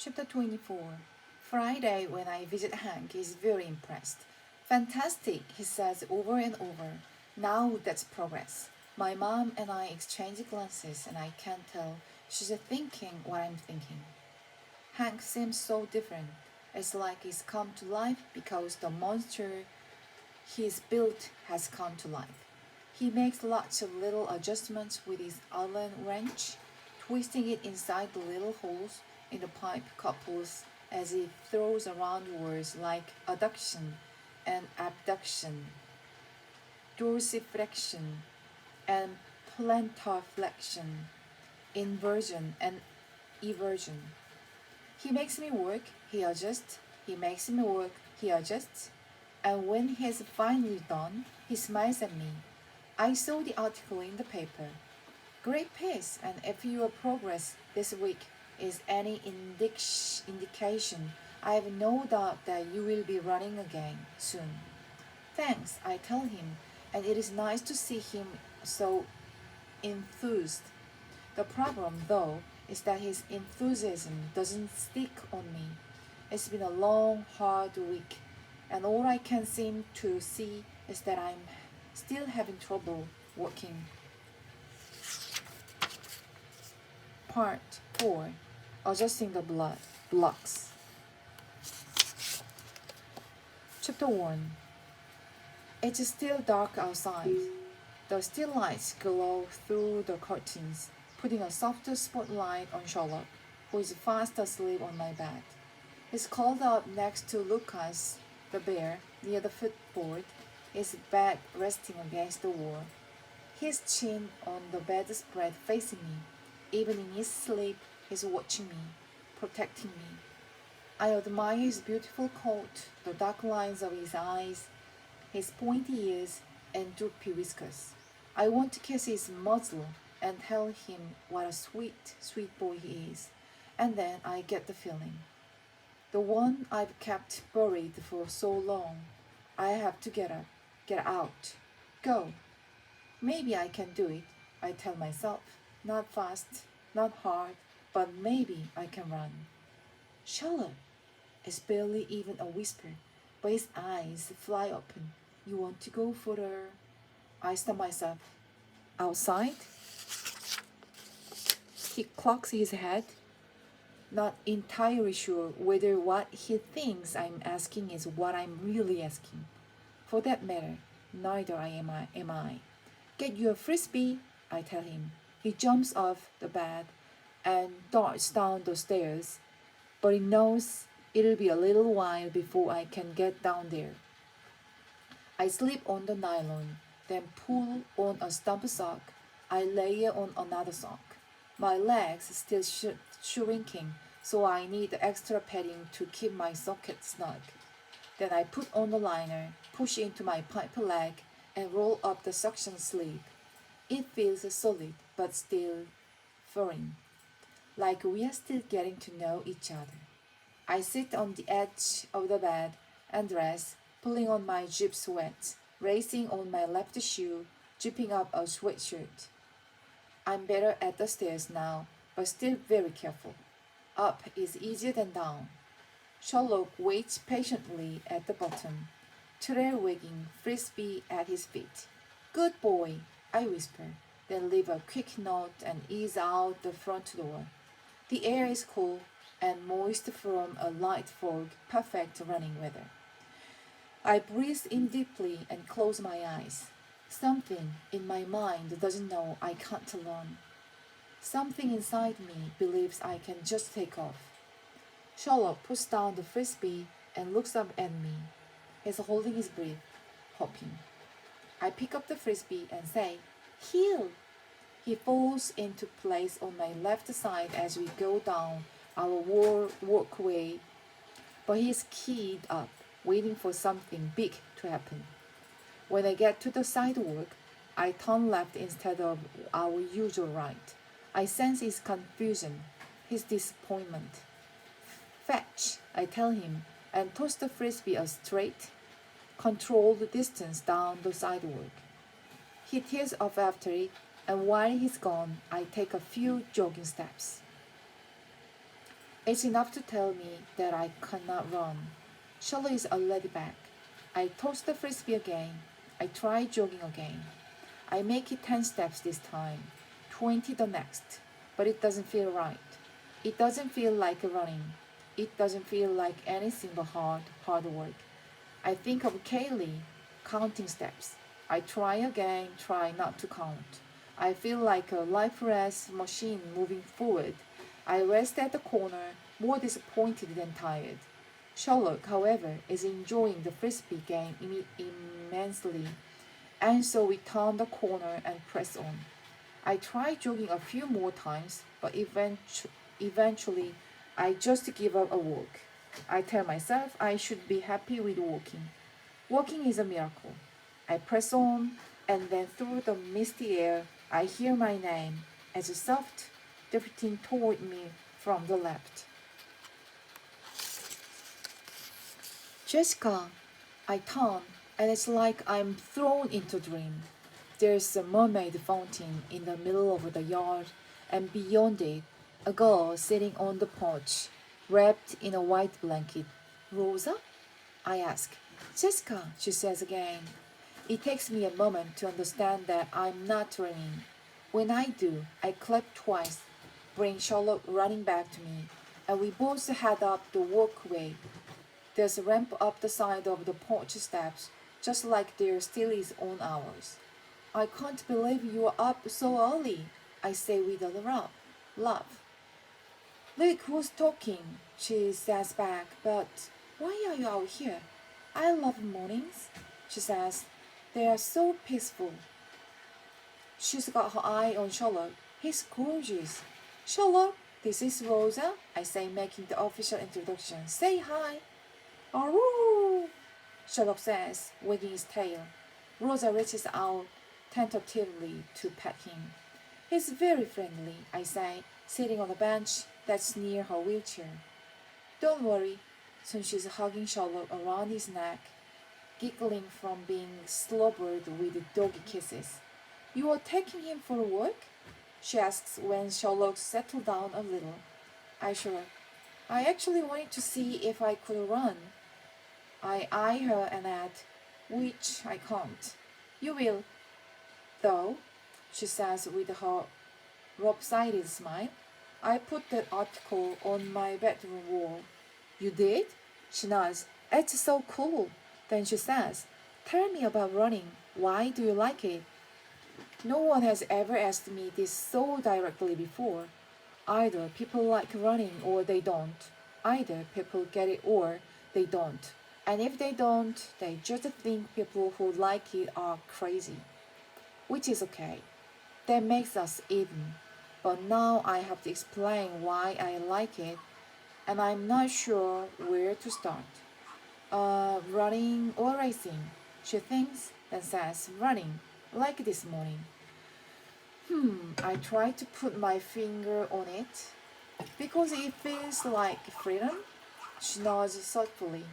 Chapter 24. Friday, when I visit Hank, is very impressed. Fantastic, he says over and over. Now that's progress. My mom and I exchange glances, and I can tell she's thinking what I'm thinking. Hank seems so different. It's like he's come to life because the monster he's built has come to life. He makes lots of little adjustments with his Allen wrench, twisting it inside the little holes in the pipe couples as he throws around words like adduction and abduction, dorsiflexion and plantarflexion, inversion and eversion. He makes me work, he adjusts, he makes me work, he adjusts, and when he's finally done, he smiles at me. I saw the article in the paper. Great piece, and if your progress this week is any indication, I have no doubt that you will be running again soon. Thanks, I tell him, and it is nice to see him so enthused. The problem, though, is that his enthusiasm doesn't stick on me. It's been a long, hard week, and all I can seem to see is that I'm still having trouble walking. Part 4. Adjusting the blocks. Chapter 1. It's still dark outside. The still lights glow through the curtains, putting a softer spotlight on Charlotte, who is fast asleep on my bed. He's curled up next to Lucas, the bear, near the footboard, his back resting against the wall, his chin on the bedspread facing me. Even in his sleep, he's watching me, protecting me. I admire his beautiful coat, the dark lines of his eyes, his pointy ears, and droopy whiskers. I want to kiss his muzzle and tell him what a sweet, sweet boy he is. And then I get the feeling. The one I've kept buried for so long. I have to get up, get out, go. Maybe I can do it, I tell myself. Not fast, not hard, but maybe I can run. Charlotte! It's barely even a whisper, but his eyes fly open. You want to go for the... I stop myself. Outside? He cocks his head, not entirely sure whether what he thinks I'm asking is what I'm really asking. For that matter, neither am I. Get your frisbee, I tell him. He jumps off the bed and darts down the stairs, but he knows it'll be a little while before I can get down there. I slip on the nylon, then pull on a stump sock. I layer on another sock. My legs still shrinking, so I need extra padding to keep my socket snug. Then I put on the liner, push into my pipe leg, and roll up the suction sleeve. It feels solid, but still foreign, like we are still getting to know each other. I sit on the edge of the bed and dress, pulling on my drip sweat, racing on my left shoe, dripping up a sweatshirt. I'm better at the stairs now, but still very careful. Up is easier than down. Sherlock waits patiently at the bottom, tail wagging frisbee at his feet. Good boy, I whisper, then leave a quick note and ease out the front door. The air is cool and moist from a light fog, perfect running weather. I breathe in deeply and close my eyes. Something in my mind doesn't know I can't learn. Something inside me believes I can just take off. Sherlock puts down the frisbee and looks up at me. He's holding his breath, hoping. I pick up the frisbee and say, "Heel!" He falls into place on my left side as we go down our walkway, but he's keyed up, waiting for something big to happen. When I get to the sidewalk, I turn left instead of our usual right. I sense his confusion, his disappointment. "Fetch," I tell him, and toss the frisbee a straight, controlled distance down the sidewalk. He tears off after it, and while he's gone, I take a few jogging steps. It's enough to tell me that I cannot run. Charlotte is already back. I toss the frisbee again. I try jogging again. I make it 10 steps this time, 20 the next, but it doesn't feel right. It doesn't feel like running. It doesn't feel like anything but hard work. I think of Kaylee counting steps. I try again, try not to count. I feel like a lifeless machine moving forward. I rest at the corner, more disappointed than tired. Sherlock, however, is enjoying the frisbee game immensely, and so we turn the corner and press on. I try jogging a few more times, but eventually I just give up a walk. I tell myself I should be happy with walking. Walking is a miracle. I press on, and then through the misty air, I hear my name as a soft drifting toward me from the left. Jessica, I turn, and it's like I'm thrown into a dream. There's a mermaid fountain in the middle of the yard, and beyond it, a girl sitting on the porch, wrapped in a white blanket. Rosa? I ask. Jessica, she says again. It takes me a moment to understand that I'm not running. When I do, I clap twice, bring Charlotte running back to me, and we both head up the walkway. There's a ramp up the side of the porch steps, just like there still is on ours. I can't believe you are up so early, I say with a laugh. Look who's talking, she says back, but why are you out here? I love mornings, she says. They are so peaceful. She's got her eye on Charlotte. He's gorgeous. Charlotte, this is Rosa, I say, making the official introduction. Say hi. Aroo! Sherlock says, wagging his tail. Rosa reaches out tentatively to pet him. He's very friendly, I say, sitting on a bench that's near her wheelchair. Don't worry, soon she's hugging Sherlock around his neck, giggling from being slobbered with doggy kisses. You are taking him for a walk? She asks when Sherlock settled down a little. I shrug. I actually wanted to see if I could run. I eye her and add, which I can't. You will, though, she says with her lopsided smile. I put that article on my bedroom wall. You did? She nods. It's so cool. Then she says, tell me about running. Why do you like it? No one has ever asked me this so directly before. Either people like running or they don't. Either people get it or they don't. And if they don't, they just think people who like it are crazy. Which is okay. That makes us even. But now I have to explain why I like it, and I'm not sure where to start. Running or racing? She thinks, then says, running, like this morning. I try to put my finger on it. Because it feels like freedom? She nods thoughtfully.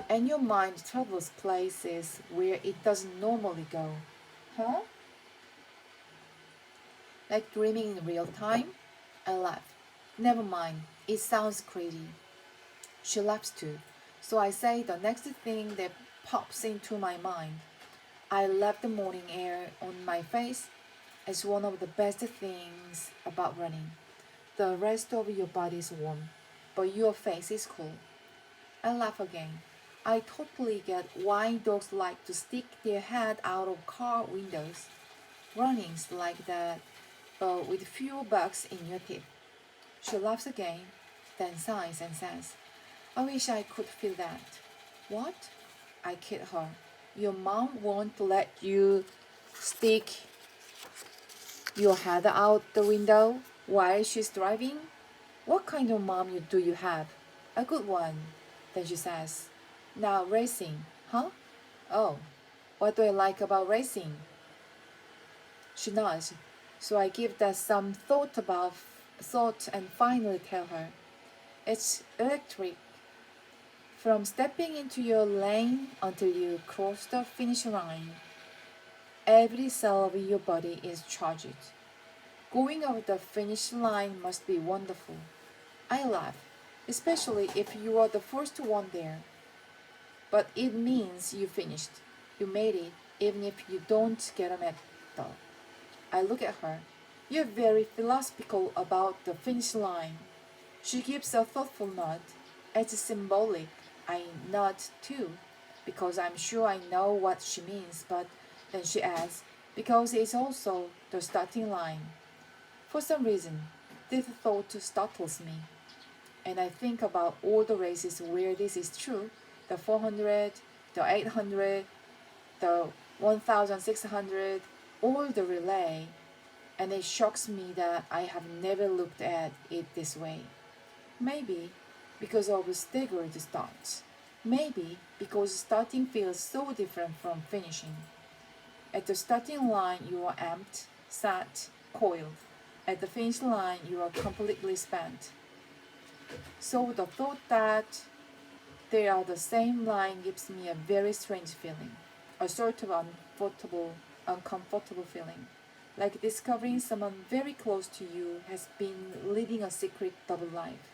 And your mind travels places where it doesn't normally go. Huh? Like dreaming in real time? I laugh. Never mind, it sounds crazy. She laughs too. So I say the next thing that pops into my mind. I love the morning air on my face as one of the best things about running. The rest of your body is warm, but your face is cool. I laugh again. I totally get why dogs like to stick their head out of car windows. Running's like that, but with fewer bugs in your teeth. She laughs again, then sighs and says, I wish I could feel that. What? I kid her. Your mom won't let you stick your head out the window while she's driving? What kind of mom do you have? A good one. Then she says, now racing, huh? Oh, what do I like about racing? She nods, so I give that some thought and finally tell her. It's electric. From stepping into your lane until you cross the finish line, every cell of your body is charged. Going over the finish line must be wonderful. I laugh, especially if you are the first one there. But it means you finished. You made it, even if you don't get a medal. I look at her. You're very philosophical about the finish line. She gives a thoughtful nod. It's symbolic. I nod too, because I'm sure I know what she means, but then she adds, because it's also the starting line. For some reason, this thought startles me, and I think about all the races where this is true, the 400, the 800, the 1600, all the relay, and it shocks me that I have never looked at it this way. Maybe because of staggered starts. Maybe because starting feels so different from finishing. At the starting line, you are amped, set, coiled. At the finish line, you are completely spent. So the thought that they are the same line gives me a very strange feeling, a sort of uncomfortable feeling, like discovering someone very close to you has been leading a secret double life.